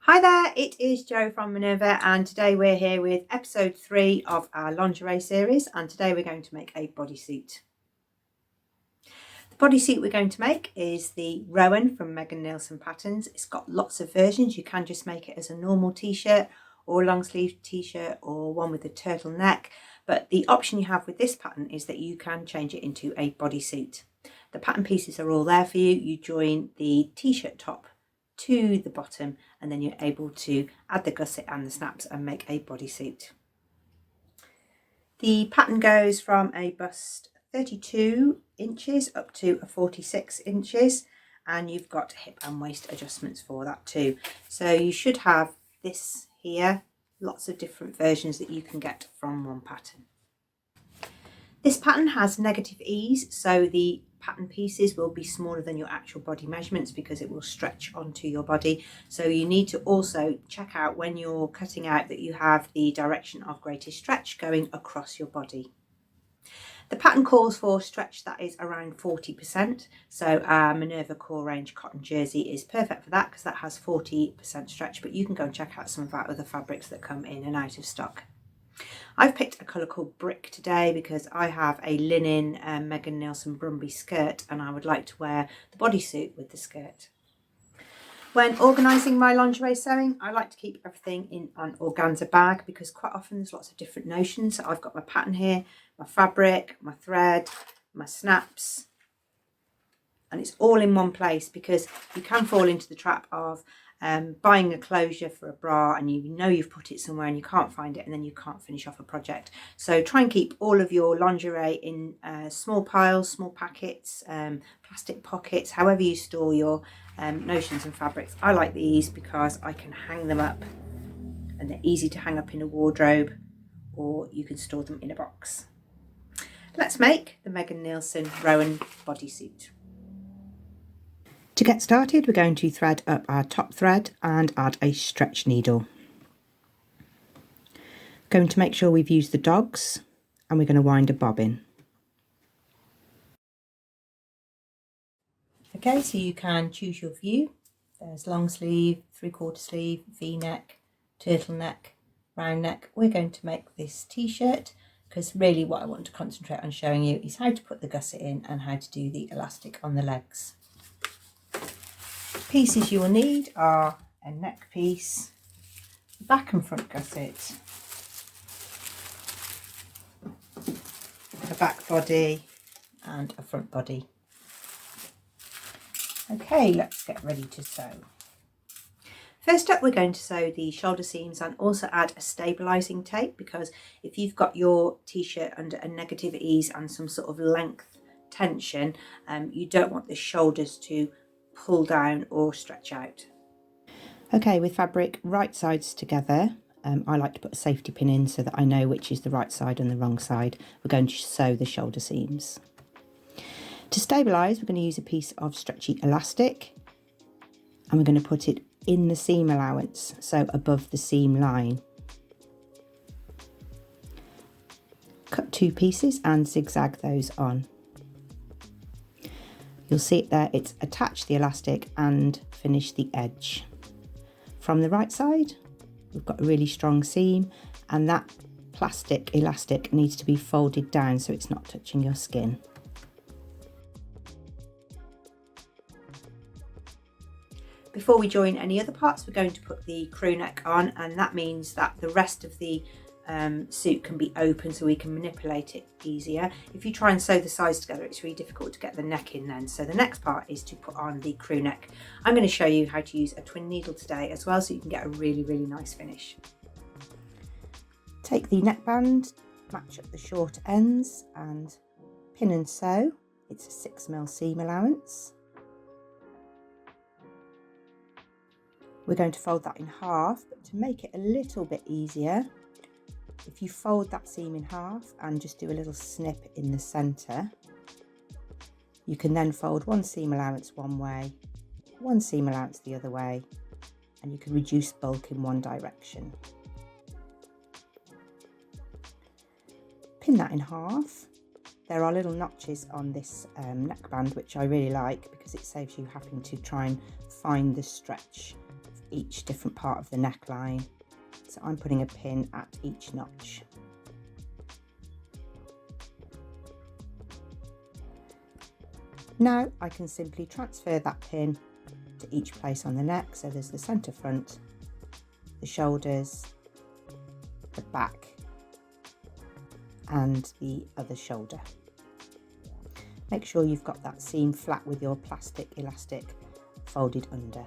Hi there, it is Jo from Minerva, and today we're here with episode 3 of our lingerie series, and today we're going to make a bodysuit. The bodysuit we're going to make is the Rowan from Megan Nielsen Patterns. It's got lots of versions. You can just make it as a normal t-shirt or a long sleeve t-shirt or one with a turtleneck, but the option you have with this pattern is that you can change it into a bodysuit. The pattern pieces are all there for you. You join the t-shirt top to the bottom, and then you're able to add the gusset and the snaps and make a bodysuit. The pattern goes from a bust 32 inches up to a 46 inches, and you've got hip and waist adjustments for that too. So you should have this here, lots of different versions that you can get from one pattern. This pattern has negative ease, so the pattern pieces will be smaller than your actual body measurements because it will stretch onto your body. So you need to also check out when you're cutting out that you have the direction of greatest stretch going across your body. The pattern calls for stretch that is around 40%, so our Minerva core range cotton jersey is perfect for that because that has 40% stretch, but you can go and check out some of our other fabrics that come in and out of stock. I've picked a colour called Brick today because I have a linen Megan Nielsen Brumby skirt and I would like to wear the bodysuit with the skirt. When organising my lingerie sewing, I like to keep everything in an organza bag because quite often there's lots of different notions. So I've got my pattern here, my fabric, my thread, my snaps, and it's all in one place because you can fall into the trap of buying a closure for a bra and you know you've put it somewhere and you can't find it and then you can't finish off a project. So try and keep all of your lingerie in small piles, small packets, plastic pockets, however you store your notions and fabrics. I like these because I can hang them up and they're easy to hang up in a wardrobe, or you can store them in a box. Let's make the Megan Nielsen Rowan bodysuit. To get started, we're going to thread up our top thread and add a stretch needle. Going to make sure we've used the dogs, and we're going to wind a bobbin. Okay, so you can choose your view. There's long sleeve, 3/4 sleeve, V-neck, turtleneck, round neck. We're going to make this t-shirt because really what I want to concentrate on showing you is how to put the gusset in and how to do the elastic on the legs. Pieces you will need are a neck piece, back and front gusset, a back body and a front body. Okay, let's get ready to sew. First up, we're going to sew the shoulder seams and also add a stabilising tape because if you've got your t-shirt under a negative ease and some sort of length tension, you don't want the shoulders to pull down or stretch out. Okay, with fabric right sides together, I like to put a safety pin in so that I know which is the right side and the wrong side. We're going to sew the shoulder seams. To stabilise, we're going to use a piece of stretchy elastic and we're going to put it in the seam allowance, so above the seam line. Cut 2 pieces and zigzag those on. You'll see it there, it's attach the elastic and finish the edge. From the right side, we've got a really strong seam and that plastic elastic needs to be folded down so it's not touching your skin. Before we join any other parts, we're going to put the crew neck on, and that means that the rest of the suit can be open so we can manipulate it easier. If you try and sew the sides together, it's really difficult to get the neck in then. So the next part is to put on the crew neck. I'm going to show you how to use a twin needle today as well so you can get a really, really nice finish. Take the neckband, match up the short ends and pin and sew. It's a 6mm seam allowance. We're going to fold that in half, but to make it a little bit easier, if you fold that seam in half and just do a little snip in the centre, you can then fold one seam allowance one way, one seam allowance the other way, and you can reduce bulk in one direction. Pin that in half, There are little notches on this neckband, which I really like because it saves you having to try and find the stretch of each different part of the neckline. So I'm putting a pin at each notch. Now I can simply transfer that pin to each place on the neck. So there's the centre front, the shoulders, the back and the other shoulder. Make sure you've got that seam flat with your plastic elastic folded under.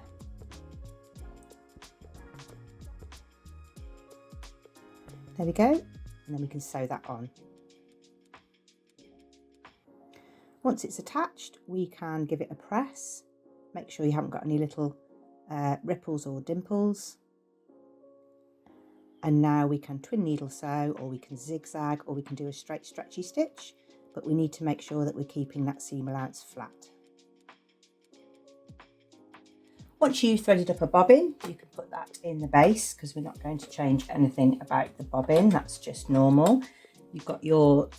There we go, and then we can sew that on. Once it's attached, we can give it a press. Make sure you haven't got any little ripples or dimples. And now we can twin needle sew, or we can zigzag, or we can do a straight stretchy stitch, but we need to make sure that we're keeping that seam allowance flat. Once you've threaded up a bobbin, you can put that in the base because we're not going to change anything about the bobbin, that's just normal. You've got your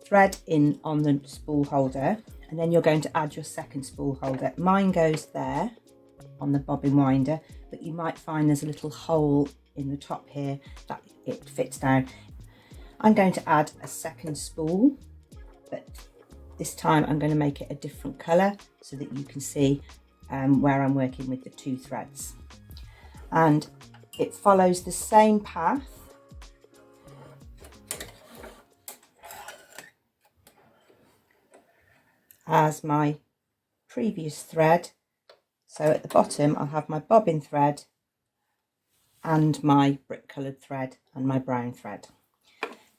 thread in on the spool holder, and then you're going to add your second spool holder. Mine goes there on the bobbin winder, but you might find there's a little hole in the top here that it fits down. I'm going to add a second spool, but this time I'm going to make it a different colour so that you can see where I'm working with the two threads. And it follows the same path as my previous thread. So at the bottom I'll have my bobbin thread and my brick coloured thread and my brown thread.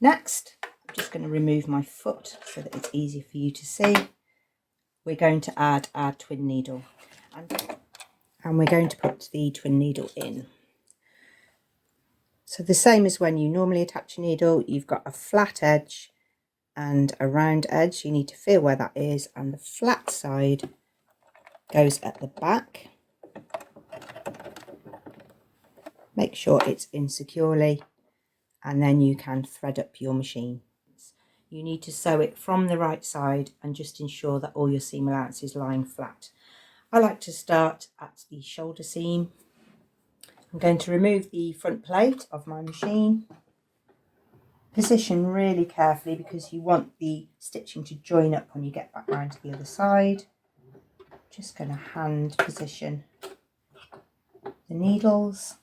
Next, I'm just going to remove my foot so that it's easy for you to see. We're going to add our twin needle, and we're going to put the twin needle in. So the same as when you normally attach a needle, you've got a flat edge and a round edge. You need to feel where that is, and the flat side goes at the back. Make sure it's in securely, and then you can thread up your machine. You need to sew it from the right side and just ensure that all your seam allowance is lying flat. I like to start at the shoulder seam. I'm going to remove the front plate of my machine. Position really carefully because you want the stitching to join up when you get back round to the other side. Just going to hand position the needles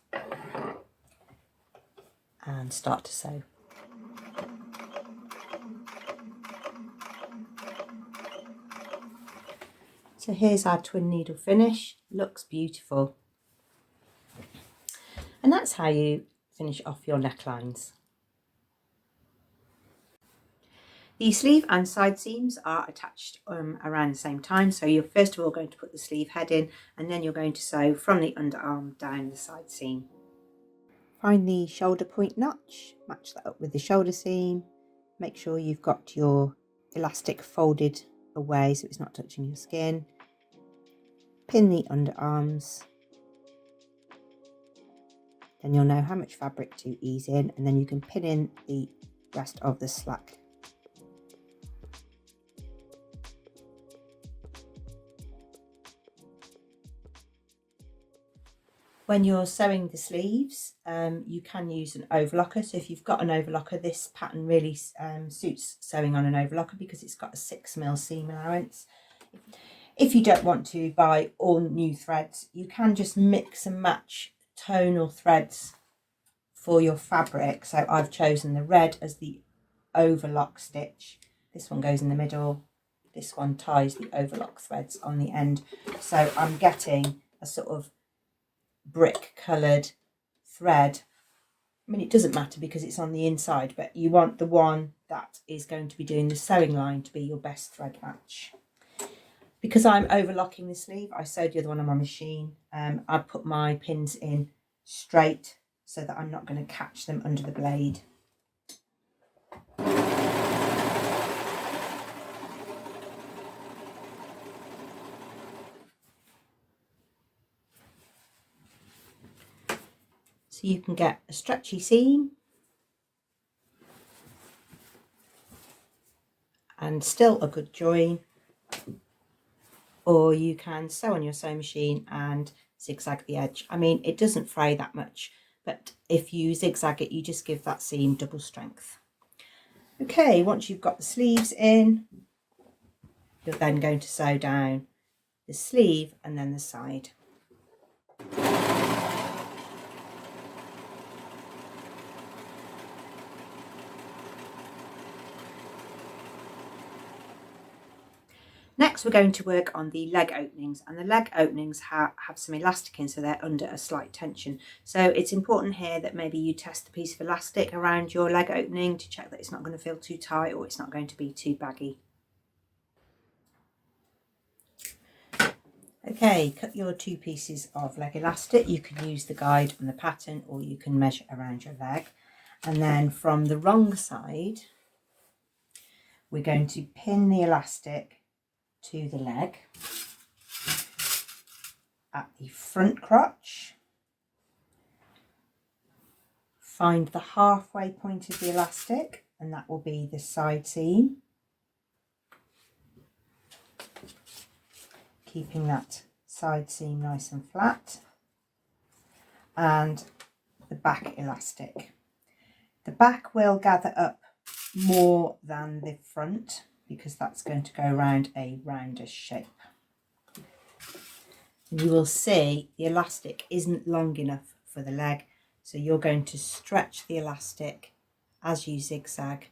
and start to sew. So here's our twin needle finish. Looks beautiful. And that's how you finish off your necklines. The sleeve and side seams are attached around the same time. So you're first of all going to put the sleeve head in, and then you're going to sew from the underarm down the side seam. Find the shoulder point notch, match that up with the shoulder seam. Make sure you've got your elastic folded away so it's not touching your skin. Pin the underarms. Then you'll know how much fabric to ease in, and then you can pin in the rest of the slack. When you're sewing the sleeves, you can use an overlocker. So if you've got an overlocker, this pattern really suits sewing on an overlocker because it's got a 6mm seam allowance. If you don't want to buy all new threads, you can just mix and match tonal threads for your fabric. So I've chosen the red as the overlock stitch. This one goes in the middle. This one ties the overlock threads on the end. So I'm getting a sort of brick coloured thread. I mean, it doesn't matter because it's on the inside, but you want the one that is going to be doing the sewing line to be your best thread match. Because I'm overlocking the sleeve, I sewed the other one on my machine. I put my pins in straight so that I'm not going to catch them under the blade. So you can get a stretchy seam and still a good join, or you can sew on your sewing machine and zigzag the edge. I mean, it doesn't fray that much, but if you zigzag it, you just give that seam double strength. Okay, once you've got the sleeves in, you're then going to sew down the sleeve and then the side. Next, we're going to work on the leg openings, and the leg openings have some elastic in, so they're under a slight tension. So it's important here that maybe you test the piece of elastic around your leg opening to check that it's not going to feel too tight or it's not going to be too baggy. Okay, cut your 2 pieces of leg elastic. You can use the guide and the pattern, or you can measure around your leg. And then from the wrong side, we're going to pin the elastic to the leg at the front crotch. Find the halfway point of the elastic, and that will be the side seam, keeping that side seam nice and flat, and the back elastic. The back will gather up more than the front because that's going to go around a rounder shape. And you will see the elastic isn't long enough for the leg, so you're going to stretch the elastic as you zigzag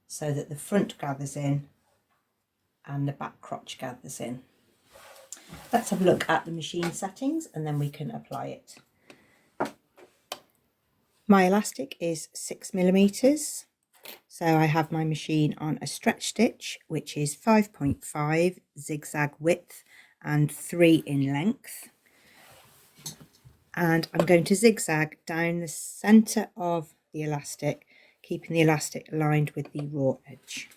so that the front gathers in and the back crotch gathers in. Let's have a look at the machine settings and then we can apply it. My elastic is 6mm. So I have my machine on a stretch stitch, which is 5.5 zigzag width and 3 in length. And I'm going to zigzag down the centre of the elastic, keeping the elastic aligned with the raw edge.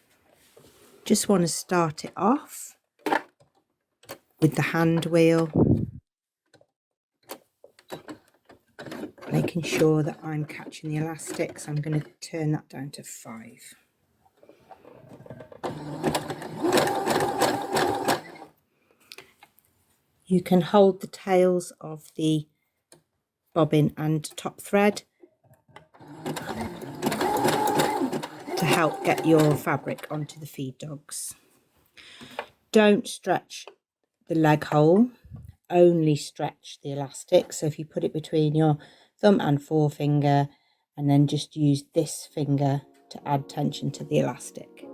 Just want to start it off with the hand wheel, making sure that I'm catching the elastic, so I'm going to turn that down to 5. You can hold the tails of the bobbin and top thread to help get your fabric onto the feed dogs. Don't stretch the leg hole, only stretch the elastic. So if you put it between your thumb and forefinger and then just use this finger to add tension to the elastic.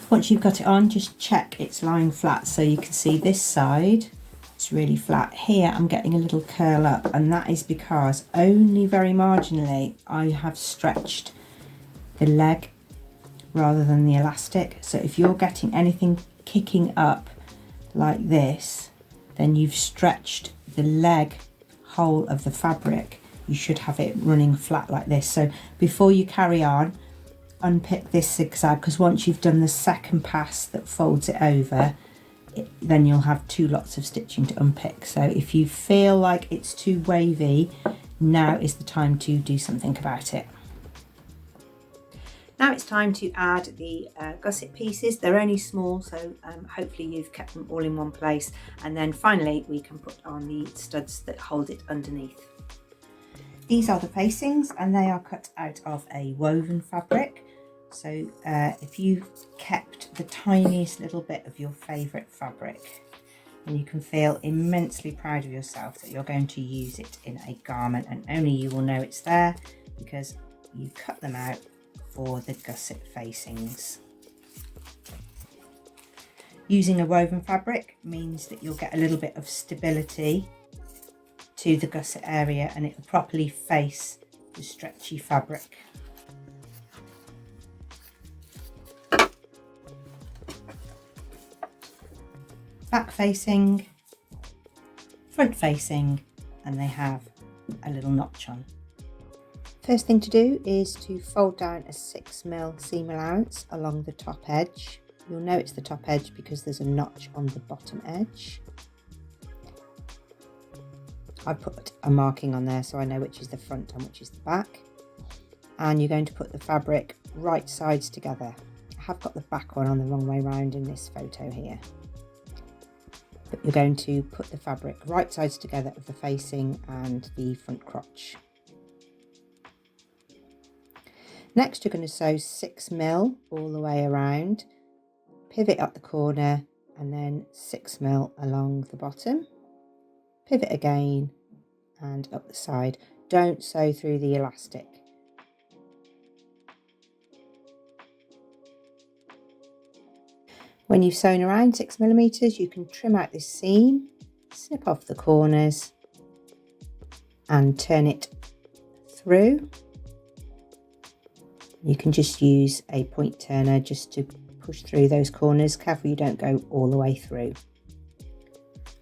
Once you've got it on, just check it's lying flat. So you can see this side, it's really flat. Here I'm getting a little curl up, and that is because only very marginally I have stretched the leg rather than the elastic. So if you're getting anything kicking up like this, then you've stretched the leg whole of the fabric. You should have it running flat like this. So before you carry on, unpick this zigzag, because once you've done the second pass that folds it over, then you'll have 2 lots of stitching to unpick. So if you feel like it's too wavy, now is the time to do something about it. Now it's time to add the gusset pieces. They're only small, so hopefully you've kept them all in one place. And then finally we can put on the studs that hold it underneath. These are the facings, and they are cut out of a woven fabric. So if you kept the tiniest little bit of your favourite fabric, then you can feel immensely proud of yourself that you're going to use it in a garment, and only you will know it's there because you cut them out for the gusset facings. Using a woven fabric means that you'll get a little bit of stability to the gusset area, and it will properly face the stretchy fabric. Back facing, front facing, and they have a little notch on. First thing to do is to fold down a 6mm seam allowance along the top edge, You'll know it's the top edge because there's a notch on the bottom edge. I put a marking on there so I know which is the front and which is the back. And you're going to put the fabric right sides together. I have got the back one on the wrong way round in this photo here. But you're going to put the fabric right sides together of the facing and the front crotch. Next you're going to sew 6mm all the way around, pivot at the corner and then 6mm along the bottom, pivot again and up the side. Don't sew through the elastic. When you've sewn around 6mm, you can trim out this seam, snip off the corners and turn it through. You can just use a point turner just to push through those corners. Careful you don't go all the way through.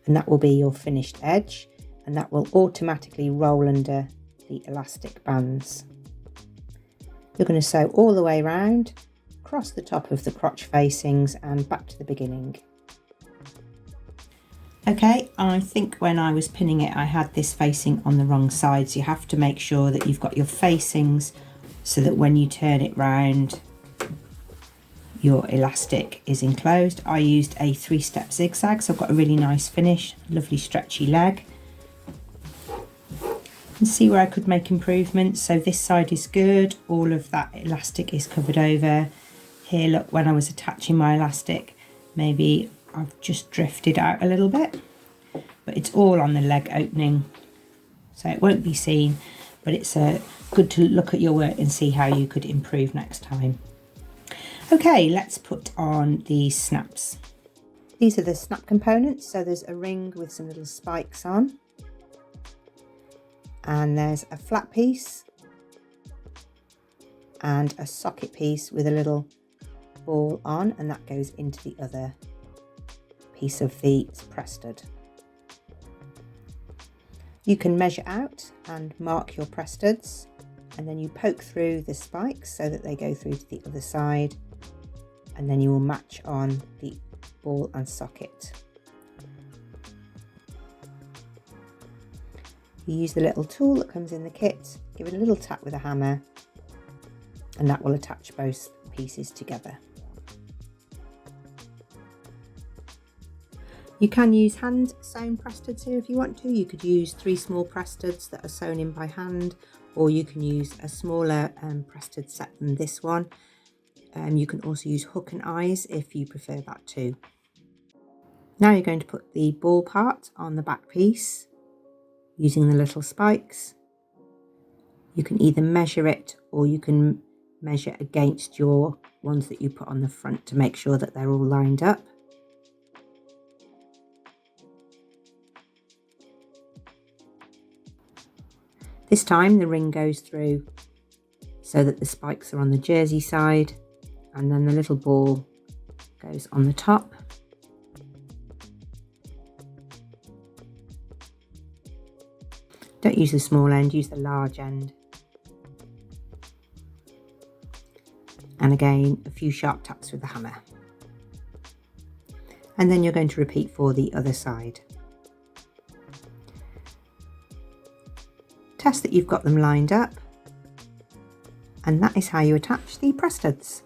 And that will be your finished edge, and that will automatically roll under the elastic bands. You're going to sew all the way around, across the top of the crotch facings and back to the beginning. Okay, I think when I was pinning it I had this facing on the wrong side, so you have to make sure that you've got your facings so that when you turn it round your elastic is enclosed. I used a 3-step zigzag, so I've got a really nice finish, lovely stretchy leg. And see where I could make improvements. So this side is good, all of that elastic is covered over. Here, look, when I was attaching my elastic, maybe I've just drifted out a little bit, but it's all on the leg opening, so it won't be seen, but it's good to look at your work and see how you could improve next time. Okay, let's put on the snaps. These are the snap components, so there's a ring with some little spikes on, and there's a flat piece and a socket piece with a little ball on, and that goes into the other piece of the press stud. You can measure out and mark your press studs, and then you poke through the spikes so that they go through to the other side, and then you will match on the ball and socket. You use the little tool that comes in the kit, give it a little tap with a hammer, and that will attach both pieces together. You can use hand sewn press studs here if you want to. You could use 3 small press studs that are sewn in by hand, or you can use a smaller press stud set than this one. You can also use hook and eyes if you prefer that too. Now you're going to put the ball part on the back piece using the little spikes. You can either measure it or you can measure against your ones that you put on the front to make sure that they're all lined up. This time the ring goes through so that the spikes are on the jersey side, and then the little ball goes on the top. Don't use the small end, use the large end. And again, a few sharp taps with the hammer. And then you're going to repeat for the other side. Test that you've got them lined up, and that is how you attach the press studs.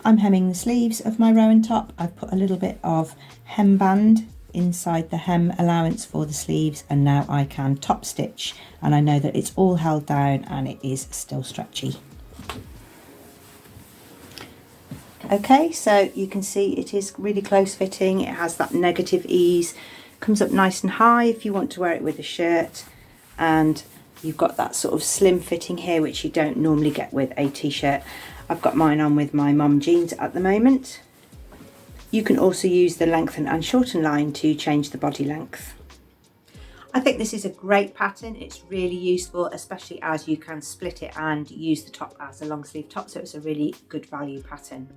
I'm hemming the sleeves of my rowan top. I've put a little bit of hem band inside the hem allowance for the sleeves, and now I can top stitch, and I know that it's all held down and it is still stretchy. Okay, so you can see it is really close fitting. It has that negative ease, comes up nice and high if you want to wear it with a shirt, and you've got that sort of slim fitting here which you don't normally get with a t-shirt. I've got mine on with my mum jeans at the moment. You can also use the lengthen and shorten line to change the body length. I think this is a great pattern. It's really useful, especially as you can split it and use the top as a long sleeve top, so it's a really good value pattern.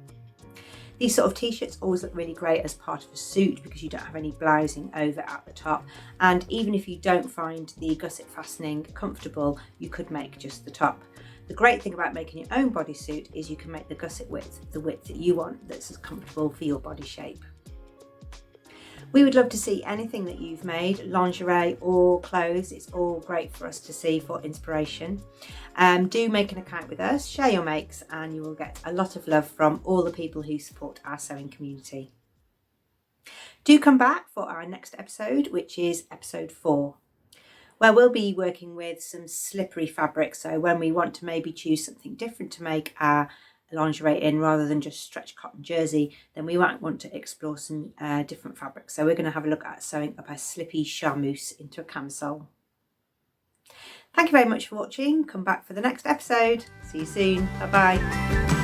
These sort of t-shirts always look really great as part of a suit because you don't have any blousing over at the top, and even if you don't find the gusset fastening comfortable, you could make just the top. The great thing about making your own bodysuit is you can make the gusset width the width that you want, that's as comfortable for your body shape. We would love to see anything that you've made, lingerie or clothes. It's all great for us to see for inspiration. Do make an account with us, share your makes, and you will get a lot of love from all the people who support our sewing community. Do come back for our next episode, which is episode 4, where we'll be working with some slippery fabrics. So when we want to maybe choose something different to make our lingerie in rather than just stretch cotton jersey, then we might want to explore some different fabrics. So we're going to have a look at sewing up a slippy charmeuse into a camisole. Thank you very much for watching. Come back for the next episode. See you soon. Bye bye.